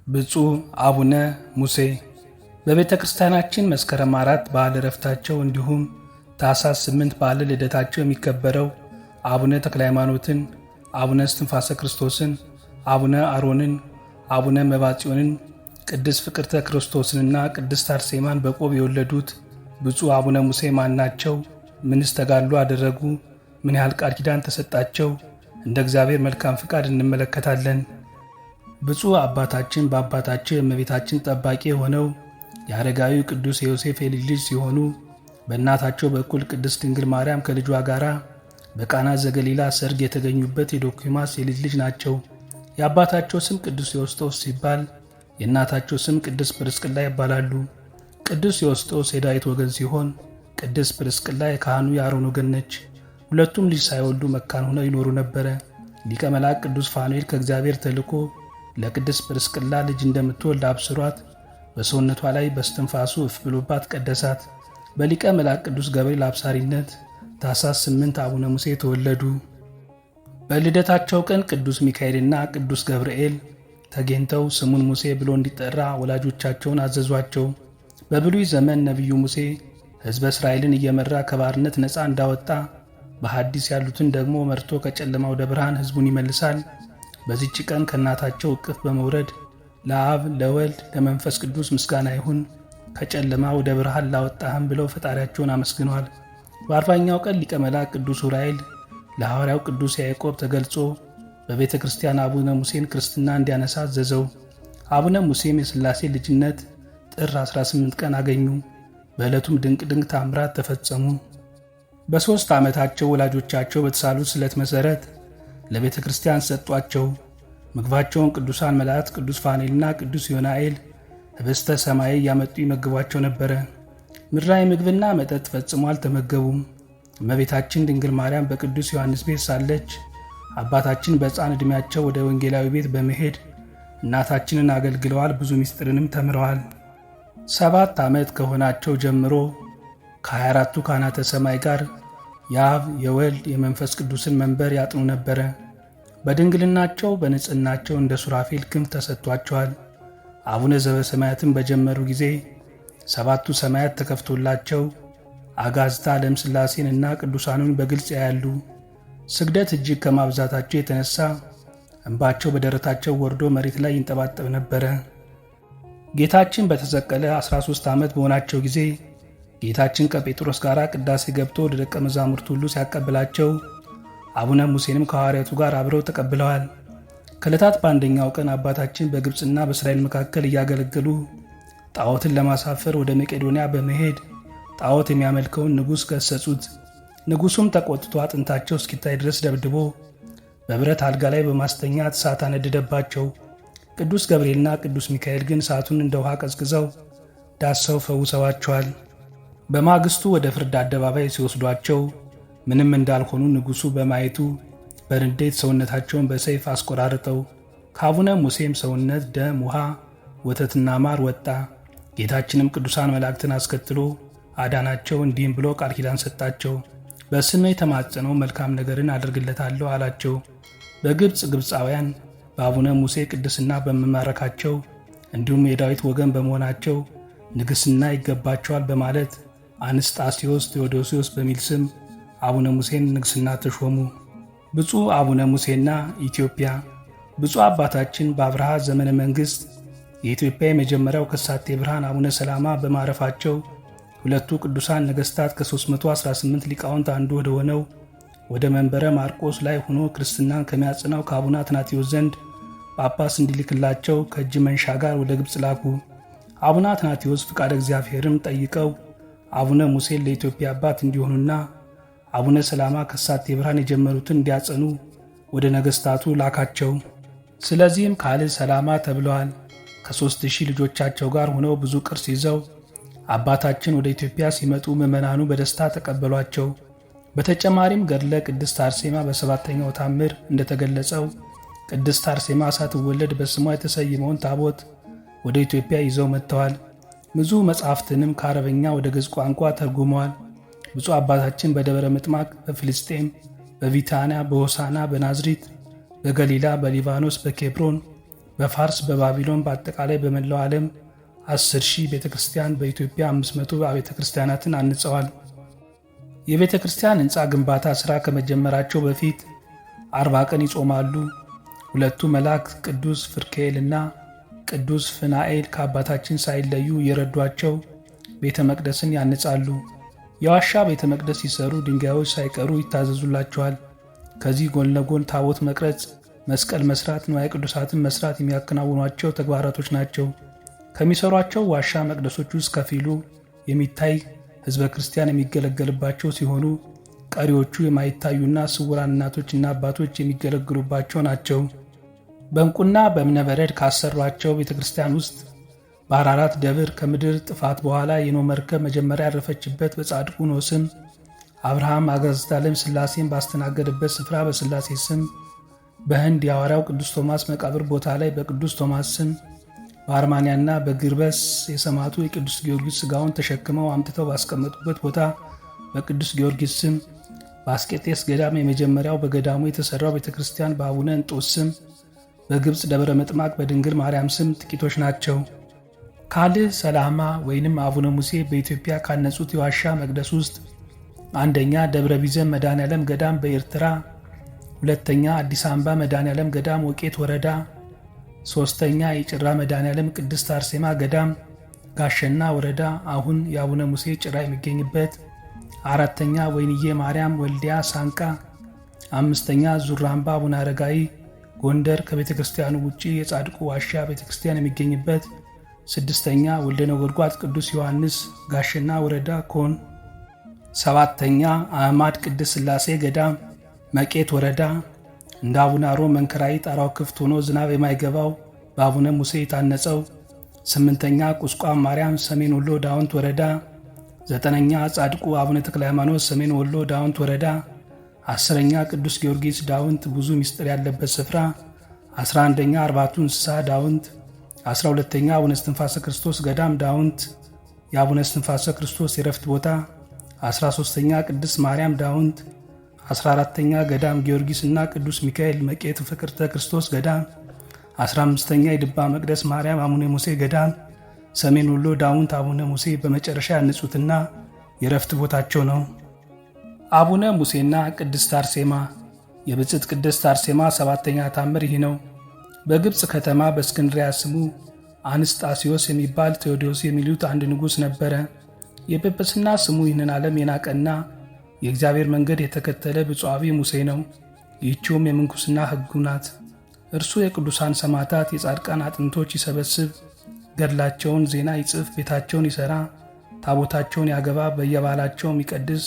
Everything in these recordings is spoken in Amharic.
ብፁዕ አቡነ ሙሴ በቤተ ክርስቲያናችን መስከረም 4 በዓለ ዕረፍታቸው እንዲሁም ታኅሳስ 8 በዓለ ልደታቸው የሚከበረው አቡነ ተክለ ሃይማኖትን፣ አቡነ እስትንፋሰ ክርስቶስን፣ አቡነ አሮንን፣ አቡነ መባጽዮንን፣ ቅድስት ፍቅርተ ክርስቶስንና ቅድስት አርሴማን በቆብ የወለዱት ብፁዕ አቡነ ሙሴ ማን ናቸው? ምንስ ተጋድሎ አደረጉ? ምን ያህል ቃል ኪዳን ተሰጣቸው? እንደ እግዚአብሔር መልካም ፍቃድ እንመለከታለን። ብፁዕ አባታችን በአባታቸው የእመቤታችን ጠባቂ የሆነው የአረጋዊ ቅዱስ ዮሴፍ የልጅ ልጅ ሲሆኑ በእናታቸው በኩል ቅድስት ድንግል ማርያም ከልጇ ጋር በቃና ዘገሊላ ሰርግ የተገኙበት የዶኪማስ የልጅ ልጅ ናቸው። የአባታቸው ስም ቅዱስ ዮስጦስ ሲባል የእናታቸው ስም ቅድስት ጵርስቅላ ይባላሉ። ቅዱስ ዮስጦስ የዳዊት ወገን ሲሆን ቅድስት ጵርስቅላ የካህኑ የአሮን ወገን ነች። ሁለቱም ልጅ ሳይወልዱ መካን ሆነው ይኖሩ ነበረ። ሊቀ መላእክት ቅዱስ ፋኑኤል ከእግዚአብሔር ተልኮ ለቅድስት ጵርስቅላ ልጅ እንደምትወልድ አብስሯት በሰውነቷ ላይ በስትንፋሱ እፍ ብሎባት ቀደሳት። በሊቀ መላእክት ቅዱስ ገብርኤል አብሳሪነት ታኅሳስ 8 አቡነ ሙሴ ተወለዱ። በልደታቸው ቀን ቅዱስ ሚካኤልና ቅዱስ ገብርኤል ተገኝተው ስሙን ሙሴ ብሎ እንዲጠራ ወላጆቻቸውን አዘዟቸው። በብሉይ ዘመን ነቢዩ ሙሴ ሕዝበ እስራኤልን እየመራ ከባርነት ነፃ እንዳወጣ በሐዲስ ያሉትን ደግሞ መርቶ ከጨለማ ወደ ብርሃን ሕዝቡን ይመልሳል። በዚች ቀን ከእናታቸው እቅፍ በመውረድ ለአብ ለወልድ ለመንፈስ ቅዱስ ምስጋና ይሁን ከጨለማ ወደ ብርሃን ላወጣህም ብለው ፈጣሪያቸውን አመስግነዋል። በአርባኛው ቀን ሊቀ መላእክት ቅዱስ ዑራኤል ለሐዋርያው ቅዱስ ያዕቆብ ተገልጾ በቤተ ክርስቲያን አቡነ ሙሴን ክርስትና እንዲያነሳ አዘዘው። አቡነ ሙሴም የሥላሴ ልጅነት ጥር 18 ቀን አገኙ። በዕለቱም ድንቅ ድንቅ ታምራት ተፈጸሙ። በ3 ዓመታቸው ወላጆቻቸው በተሳሉት ስለት መሠረት ለቤተ ክርስቲያን ሰጧቸው። ምግባቸውን ቅዱሳን መላእክት ቅዱስ ፋኑኤልና ቅዱስ ዮናኤል ኅብስተ ሰማይ እያመጡ ይመግቧቸው ነበረ። ምድራዊ ምግብና መጠጥ ፈጽሞ አልተመገቡም። እመቤታችን ድንግል ማርያም በቅዱስ ዮሐንስ ቤት ሳለች አባታችን በሕፃን ዕድሜያቸው ወደ ወንጌላዊ ቤት በመሄድ እናታችንን አገልግለዋል። ብዙ ምስጢርንም ተምረዋል። 7 ዓመት ከሆናቸው ጀምሮ ከ24ቱ ካህናተ ሰማይ ጋር የአብ የወልድ የመንፈስ ቅዱስን መንበር ያጥኑ ነበረ። በድንግልናቸው በንጽሕናቸው እንደ ሱራፌል ክንፍ ተሰጥቷቸዋል። አቡነ ዘበሰማያትን በጀመሩ ጊዜ 7ቱ ሰማያት ተከፍቶላቸው አጋዕዝተ ዓለም ሥላሴን እና ቅዱሳኑን በግልጽ ያያሉ። ስግደት እጅግ ከማብዛታቸው የተነሳ እንባቸው በደረታቸው ወርዶ መሬት ላይ ይንጠባጠብ ነበረ። ጌታችን በተሰቀለ 13 ዓመት በሆናቸው ጊዜ ጌታችን ከጴጥሮስ ጋር ቅዳሴ ገብቶ ወደ ደቀ መዛሙርት ሁሉ ሲያቀብላቸው አቡነ ሙሴንም ከሐዋርያቱ ጋር አብረው ተቀብለዋል። ከዕለታት በአንደኛው ቀን አባታችን በግብፅና በእስራኤል መካከል እያገለገሉ ጣዖትን ለማሳፈር ወደ መቄዶንያ በመሄድ ጣዖት የሚያመልከውን ንጉሥ ገሰጹት። ንጉሡም ተቆጥቶ አጥንታቸው እስኪታይ ድረስ ደብድቦ በብረት አልጋ ላይ በማስተኛት እሳት አነደደባቸው። ቅዱስ ገብርኤልና ቅዱስ ሚካኤል ግን እሳቱን እንደ ውሃ ቀዝቅዘው ዳሰው ፈውሰዋቸዋል። በማግስቱ ወደ ፍርድ አደባባይ ሲወስዷቸው ምንም እንዳልሆኑ ንጉሡ በማየቱ በንዴት ሰውነታቸውን በሰይፍ አስቆራርጠው ከአቡነ ሙሴም ሰውነት ደም፣ ውሃ፣ ወተትና ማር ወጣ። ጌታችንም ቅዱሳን መላእክትን አስከትሎ አዳናቸው። እንዲህም ብሎ ቃል ኪዳን ሰጣቸው። በስሜ የተማጸነው መልካም ነገርን አደርግለታለሁ አላቸው። በግብፅ ግብፃውያን በአቡነ ሙሴ ቅድስና በመማረካቸው እንዲሁም የዳዊት ወገን በመሆናቸው ንግሥና ይገባቸዋል በማለት አንስጣስዮስ ቴዎዶሲዮስ በሚል ስም አቡነ ሙሴን ንግሥና ተሾሙ። ብፁዕ አቡነ ሙሴና ኢትዮጵያ። ብፁዕ አባታችን በአብርሃ ዘመነ መንግሥት የኢትዮጵያ የመጀመሪያው ከሳቴ ብርሃን አቡነ ሰላማ በማረፋቸው ሁለቱ ቅዱሳን ነገሥታት ከ318 ሊቃውንት አንዱ ወደ ሆነው ወደ መንበረ ማርቆስ ላይ ሆኖ ክርስትናን ከሚያጽናው ከአቡነ አትናቴዎስ ዘንድ ጳጳስ እንዲልክላቸው ከእጅ መንሻ ጋር ወደ ግብፅ ላኩ። አቡነ አትናቴዎስ ፍቃደ እግዚአብሔርም ጠይቀው አቡነ ሙሴን ለኢትዮጵያ አባት እንዲሆኑና አቡነ ሰላማ ከሳቴ ብርሃን የጀመሩትን እንዲያጸኑ ወደ ነገሥታቱ ላካቸው። ስለዚህም ካልዕ ሰላማ ተብለዋል። ከ3000 ልጆቻቸው ጋር ሆነው ብዙ ቅርስ ይዘው አባታችን ወደ ኢትዮጵያ ሲመጡ ምዕመናኑ በደስታ ተቀበሏቸው። በተጨማሪም ገድለ ቅድስት አርሴማ በሰባተኛው ታምር እንደተገለጸው ቅድስት አርሴማ ሳትወለድ በስሟ የተሰየመውን ታቦት ወደ ኢትዮጵያ ይዘው መጥተዋል። ብዙ መጻሕፍትንም ከአረበኛ ወደ ግዕዝ ቋንቋ ተርጉመዋል። ብፁዕ አባታችን በደብረ ምጥማቅ፣ በፍልስጤም፣ በቢታንያ፣ በሆሳና፣ በናዝሪት፣ በገሊላ፣ በሊባኖስ፣ በኬብሮን፣ በፋርስ፣ በባቢሎን፣ በአጠቃላይ በመላው ዓለም 10,000 ቤተ ክርስቲያን፣ በኢትዮጵያ 500 አብያተ ክርስቲያናትን አንጸዋል። የቤተ ክርስቲያን ሕንፃ ግንባታ ሥራ ከመጀመራቸው በፊት 40 ቀን ይጾማሉ። ሁለቱ መላእክት ቅዱስ ፍርክኤልና ቅዱስ ፍናኤል ከአባታችን ሳይለዩ የረዷቸው ቤተ መቅደስን ያንጻሉ። የዋሻ ቤተ መቅደስ ሲሰሩ ድንጋዮች ሳይቀሩ ይታዘዙላቸዋል። ከዚህ ጎን ለጎን ታቦት መቅረጽ፣ መስቀል መስራት፣ ንዋየ ቅዱሳትን መስራት የሚያከናውኗቸው ተግባራቶች ናቸው። ከሚሰሯቸው ዋሻ መቅደሶች ውስጥ ከፊሉ የሚታይ ሕዝበ ክርስቲያን የሚገለገልባቸው ሲሆኑ ቀሪዎቹ የማይታዩና ስውራን እናቶችና አባቶች የሚገለግሉባቸው ናቸው። በእንቁና በእብነበረድ ካሰሯቸው ቤተ ክርስቲያን ውስጥ በአራራት ደብር ከምድር ጥፋት በኋላ የኖህ መርከብ መጀመሪያ ያረፈችበት በጻድቁ ኖህ ስም፣ አብርሃም አጋዕዝተ ዓለም ሥላሴን ባስተናገደበት ስፍራ በሥላሴ ስም፣ በህንድ የሐዋርያው ቅዱስ ቶማስ መቃብር ቦታ ላይ በቅዱስ ቶማስ ስም፣ በአርማንያና በግርበስ የሰማዕቱ የቅዱስ ጊዮርጊስ ሥጋውን ተሸክመው አምጥተው ባስቀመጡበት ቦታ በቅዱስ ጊዮርጊስ ስም፣ በአስቄጤስ ገዳም የመጀመሪያው በገዳሙ የተሠራው ቤተ ክርስቲያን በአቡነ እንጦስ ስም፣ በግብፅ ደብረ ምጥማቅ በድንግል ማርያም ስም ጥቂቶች ናቸው። ካልዕ ሰላማ ወይንም አቡነ ሙሴ በኢትዮጵያ ካነጹት የዋሻ መቅደስ ውስጥ አንደኛ ደብረ ቢዘን መድኃኔዓለም ገዳም በኤርትራ፣ ሁለተኛ አዲስ አበባ መድኃኔዓለም ገዳም ወቄት ወረዳ፣ ሶስተኛ የጭራ መድኃኔዓለም ቅድስት አርሴማ ገዳም ጋሸና ወረዳ አሁን የአቡነ ሙሴ ጭራ የሚገኝበት፣ አራተኛ ወይንዬ ማርያም ወልዲያ ሳንቃ፣ አምስተኛ ዙራምባ አቡነ አረጋዊ ጎንደር ከቤተ ክርስቲያኑ ውጪ የጻድቁ ዋሻ ቤተ ክርስቲያን የሚገኝበት፣ ስድስተኛ ወልደ ነጎድጓድ ቅዱስ ዮሐንስ ጋሸና ወረዳ ኮን፣ ሰባተኛ አዕማድ ቅድስት ሥላሴ ገዳም መቄት ወረዳ እንደ አቡነ አሮን መንከራይ ጣራው ክፍት ሆኖ ዝናብ የማይገባው በአቡነ ሙሴ የታነጸው፣ ስምንተኛ ቁስቋም ማርያም ሰሜን ወሎ ዳውንት ወረዳ፣ ዘጠነኛ ጻድቁ አቡነ ተክለ ሃይማኖት ሰሜን ወሎ ዳውንት ወረዳ፣ አስረኛ ቅዱስ ጊዮርጊስ ዳውንት ብዙ ምስጢር ያለበት ስፍራ፣ 11ኛ አርባቱ እንስሳ ዳውንት፣ 12ኛ አቡነ እስትንፋሰ ክርስቶስ ገዳም ዳውንት የአቡነ እስትንፋሰ ክርስቶስ የረፍት ቦታ፣ 13ኛ ቅድስት ማርያም ዳውንት፣ 14ኛ ገዳም ጊዮርጊስ እና ቅዱስ ሚካኤል መቄት ፍቅርተ ክርስቶስ ገዳም፣ 15ኛ የድባ መቅደስ ማርያም አቡነ ሙሴ ገዳም ሰሜን ወሎ ዳውንት አቡነ ሙሴ በመጨረሻ ያነጹትና የረፍት ቦታቸው ነው። አቡነ ሙሴና ቅድስት አርሴማ። የብፅዕት ቅድስት አርሴማ 7ኛ ታምር ይህ ነው። በግብፅ ከተማ በእስክንድርያ ስሙ አንስጣስዮስ የሚባል ቴዎዶስ የሚሉት አንድ ንጉሥ ነበረ። የጵጵስና ስሙ ይህንን ዓለም የናቀና የእግዚአብሔር መንገድ የተከተለ ብፁዓዊ ሙሴ ነው። ይህችውም የምንኩስና ሕጉ ናት። እርሱ የቅዱሳን ሰማዕታት የጻድቃን አጥንቶች ይሰበስብ፣ ገድላቸውን ዜና ይጽፍ፣ ቤታቸውን ይሠራ፣ ታቦታቸውን ያገባ፣ በየባላቸውም ይቀድስ፣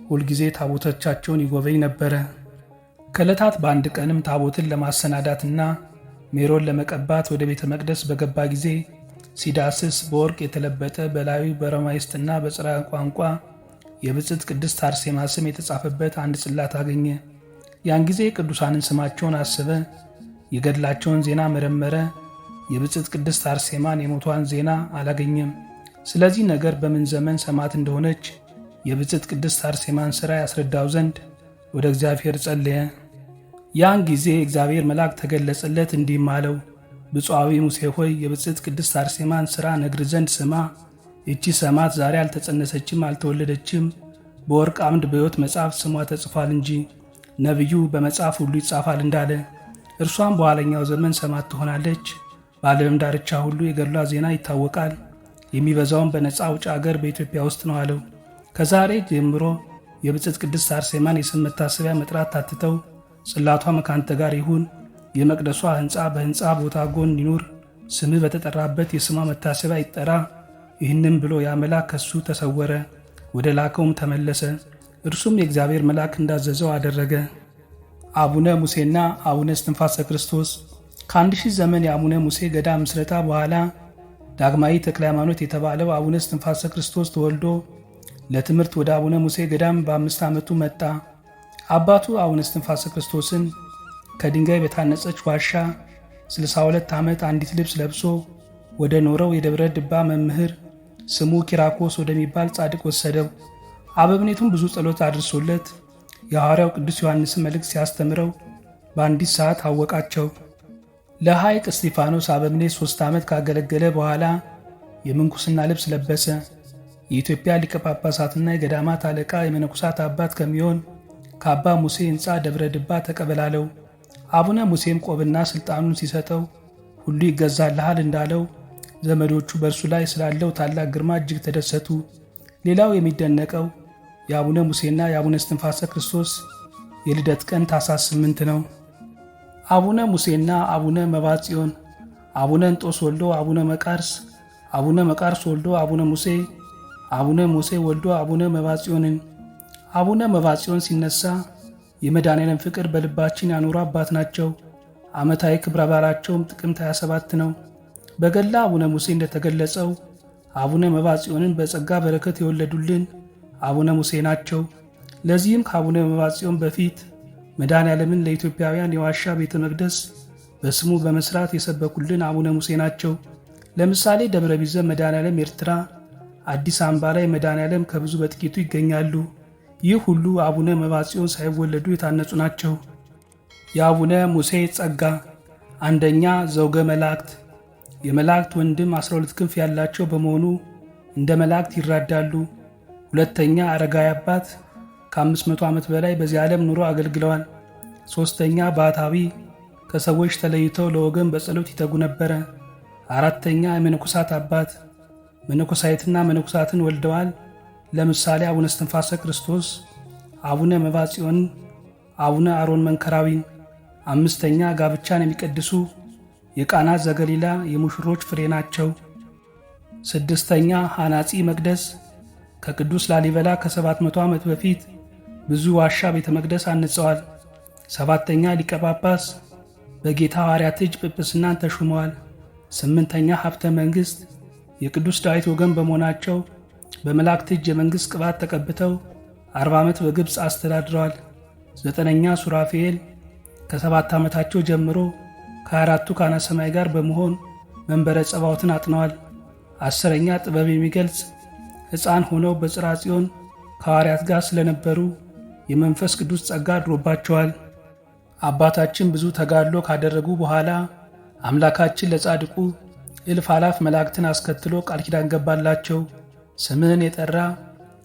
ሁልጊዜ ታቦቶቻቸውን ይጎበኝ ነበረ። ከዕለታት በአንድ ቀንም ታቦትን ለማሰናዳትና ሜሮን ለመቀባት ወደ ቤተ መቅደስ በገባ ጊዜ ሲዳስስ በወርቅ የተለበጠ በላዩ በሮማይስጥና በዕብራይስጥ ቋንቋ የብፅዕት ቅድስት አርሴማ ስም የተጻፈበት አንድ ጽላት አገኘ። ያን ጊዜ ቅዱሳንን ስማቸውን አሰበ፣ የገድላቸውን ዜና መረመረ። የብፅዕት ቅድስት አርሴማን የሞቷን ዜና አላገኘም። ስለዚህ ነገር በምን ዘመን ሰማዕት እንደሆነች የብፅዕት ቅድስት አርሴማን ሥራ ያስረዳው ዘንድ ወደ እግዚአብሔር ጸለየ። ያን ጊዜ እግዚአብሔር መልአክ ተገለጸለት፣ እንዲህም አለው፣ ብፁዓዊ ሙሴ ሆይ የብፅዕት ቅድስት አርሴማን ሥራ ነግር ዘንድ ስማ። ይቺ ሰማዕት ዛሬ አልተጸነሰችም፣ አልተወለደችም። በወርቅ አምድ በሕይወት መጽሐፍ ስሟ ተጽፏል እንጂ ነቢዩ በመጽሐፍ ሁሉ ይጻፋል እንዳለ እርሷም በኋለኛው ዘመን ሰማዕት ትሆናለች። በዓለም ዳርቻ ሁሉ የገድሏ ዜና ይታወቃል። የሚበዛውን በነፃ አውጭ አገር በኢትዮጵያ ውስጥ ነው አለው። ከዛሬ ጀምሮ የብፅዕት ቅድስት አርሴማን የስም መታሰቢያ መጥራት ታትተው ጽላቷ መካንተ ጋር ይሁን። የመቅደሷ ሕንፃ በሕንፃ ቦታ ጎን ይኑር። ስምህ በተጠራበት የስሟ መታሰቢያ ይጠራ። ይህንም ብሎ ያ መልአክ ከሱ ተሰወረ፣ ወደ ላከውም ተመለሰ። እርሱም የእግዚአብሔር መልአክ እንዳዘዘው አደረገ። አቡነ ሙሴና አቡነ እስትንፋሰ ክርስቶስ። ከ1000 ዘመን የአቡነ ሙሴ ገዳም ምስረታ በኋላ ዳግማዊ ተክለ ሃይማኖት የተባለው አቡነ እስትንፋሰ ክርስቶስ ተወልዶ ለትምህርት ወደ አቡነ ሙሴ ገዳም በ5 ዓመቱ መጣ። አባቱ አቡነ እስትንፋሰ ክርስቶስን ከድንጋይ በታነጸች ዋሻ 62 ዓመት አንዲት ልብስ ለብሶ ወደ ኖረው የደብረ ድባ መምህር ስሙ ኪራኮስ ወደሚባል ጻድቅ ወሰደው። አበምኔቱም ብዙ ጸሎት አድርሶለት የሐዋርያው ቅዱስ ዮሐንስን መልእክት ሲያስተምረው በአንዲት ሰዓት አወቃቸው። ለሐይቅ እስጢፋኖስ አበምኔት 3 ዓመት ካገለገለ በኋላ የምንኩስና ልብስ ለበሰ። የኢትዮጵያ ሊቀ ጳጳሳትና የገዳማት አለቃ የመነኮሳት አባት ከሚሆን ከአባ ሙሴ ሕንፃ ደብረ ድባ ተቀበላለው። አቡነ ሙሴም ቆብና ሥልጣኑን ሲሰጠው ሁሉ ይገዛልሃል እንዳለው ዘመዶቹ በእርሱ ላይ ስላለው ታላቅ ግርማ እጅግ ተደሰቱ። ሌላው የሚደነቀው የአቡነ ሙሴና የአቡነ እስትንፋሰ ክርስቶስ የልደት ቀን ታኅሳስ 8 ነው። አቡነ ሙሴና አቡነ መባጽዮን፣ አቡነ እንጦስ ወልዶ አቡነ መቃርስ፣ አቡነ መቃርስ ወልዶ አቡነ ሙሴ፣ አቡነ ሙሴ ወልዶ አቡነ መባጽዮንን። አቡነ መባጽዮን ሲነሳ የመድኃኔዓለም ፍቅር በልባችን ያኖሩ አባት ናቸው። ዓመታዊ ክብረ በዓላቸውም ጥቅምት 27 ነው። በገድለ አቡነ ሙሴ እንደተገለጸው አቡነ መባጽዮንን በጸጋ በረከት የወለዱልን አቡነ ሙሴ ናቸው። ለዚህም ከአቡነ መባጽዮን በፊት መድኃኔዓለምን ለኢትዮጵያውያን የዋሻ ቤተ መቅደስ በስሙ በመስራት የሰበኩልን አቡነ ሙሴ ናቸው። ለምሳሌ ደብረ ቢዘን መድኃኔዓለም ኤርትራ፣ አዲስ አምባ ላይ መድኃኔዓለም ከብዙ በጥቂቱ ይገኛሉ። ይህ ሁሉ አቡነ መባጽዮን ሳይወለዱ የታነጹ ናቸው። የአቡነ ሙሴ ጸጋ፣ አንደኛ ዘውገ መላእክት። የመላእክት ወንድም 12 ክንፍ ያላቸው በመሆኑ እንደ መላእክት ይራዳሉ። ሁለተኛ አረጋዊ አባት፣ ከ500 ዓመት በላይ በዚህ ዓለም ኑሮ አገልግለዋል። ሦስተኛ ባሕታዊ፣ ከሰዎች ተለይተው ለወገን በጸሎት ይተጉ ነበረ። አራተኛ የመነኮሳት አባት፣ መነኮሳይትና መነኮሳትን ወልደዋል። ለምሳሌ አቡነ እስትንፋሰ ክርስቶስ፣ አቡነ መባጽዮን፣ አቡነ አሮን መንከራዊን። አምስተኛ ጋብቻን የሚቀድሱ የቃና ዘገሊላ የሙሽሮች ፍሬ ናቸው። ስድስተኛ ሐናጺ መቅደስ፣ ከቅዱስ ላሊበላ ከ700 ዓመት በፊት ብዙ ዋሻ ቤተ መቅደስ አንጸዋል። ሰባተኛ ሊቀ ጳጳስ፣ በጌታ ሐዋርያት እጅ ጵጵስናን ተሹመዋል። ስምንተኛ ሀብተ መንግሥት፣ የቅዱስ ዳዊት ወገን በመሆናቸው በመላእክት እጅ የመንግሥት ቅባት ተቀብተው 40 ዓመት በግብፅ አስተዳድረዋል። ዘጠነኛ ሱራፌል፣ ከ7 ዓመታቸው ጀምሮ ከ24ቱ ካህናተ ሰማይ ጋር በመሆን መንበረ ጸባዖትን አጥነዋል። 10ኛ ጥበብ የሚገልጽ ሕፃን ሆነው በጽርሐ ጽዮን ከሐዋርያት ጋር ስለነበሩ የመንፈስ ቅዱስ ጸጋ አድሮባቸዋል። አባታችን ብዙ ተጋድሎ ካደረጉ በኋላ አምላካችን ለጻድቁ እልፍ አላፍ መላእክትን አስከትሎ ቃል ኪዳን ገባላቸው። ስምህን የጠራ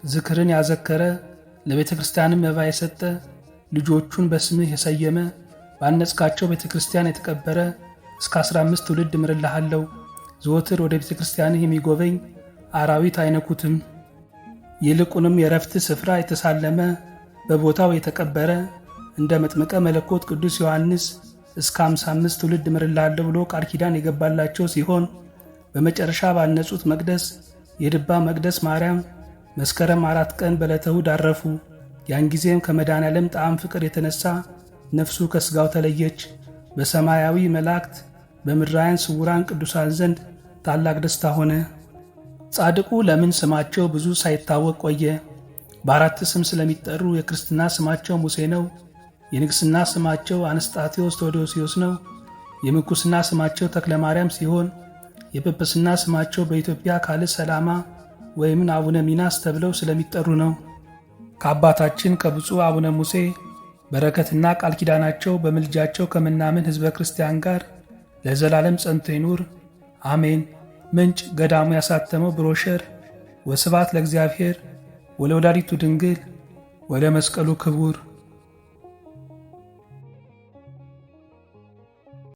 ዝክርን ያዘከረ ለቤተ ክርስቲያንም መባ የሰጠ ልጆቹን በስምህ የሰየመ ባነጽካቸው ቤተ ክርስቲያን የተቀበረ እስከ 15 ትውልድ እምርልሃለሁ። ዘወትር ወደ ቤተ ክርስቲያንህ የሚጎበኝ አራዊት አይነኩትም። ይልቁንም የረፍት ስፍራ የተሳለመ በቦታው የተቀበረ እንደ መጥምቀ መለኮት ቅዱስ ዮሐንስ እስከ 55 ትውልድ እምርልሃለሁ ብሎ ቃል ኪዳን የገባላቸው ሲሆን በመጨረሻ ባነጹት መቅደስ የድባ መቅደስ ማርያም መስከረም 4 ቀን በዕለተ እሑድ አረፉ። ያን ጊዜም ከመድኃኔዓለም ጣዕም ፍቅር የተነሳ ነፍሱ ከሥጋው ተለየች። በሰማያዊ መላእክት በምድራውያን ስውራን ቅዱሳን ዘንድ ታላቅ ደስታ ሆነ። ጻድቁ ለምን ስማቸው ብዙ ሳይታወቅ ቆየ? በአራት ስም ስለሚጠሩ የክርስትና ስማቸው ሙሴ ነው። የንግሥና ስማቸው አንስጣቴዎስ ቴዎዶሲዮስ ነው። የምንኩስና ስማቸው ተክለ ማርያም ሲሆን የጵጵስና ስማቸው በኢትዮጵያ ካልዕ ሰላማ ወይም አቡነ ሚናስ ተብለው ስለሚጠሩ ነው። ከአባታችን ከብፁዕ አቡነ ሙሴ በረከትና ቃል ኪዳናቸው በምልጃቸው ከምናምን ሕዝበ ክርስቲያን ጋር ለዘላለም ጸንቶ ይኑር አሜን። ምንጭ ገዳሙ ያሳተመው ብሮሸር። ወስብሐት ለእግዚአብሔር ወለወላዲቱ ድንግል ወለመስቀሉ ክቡር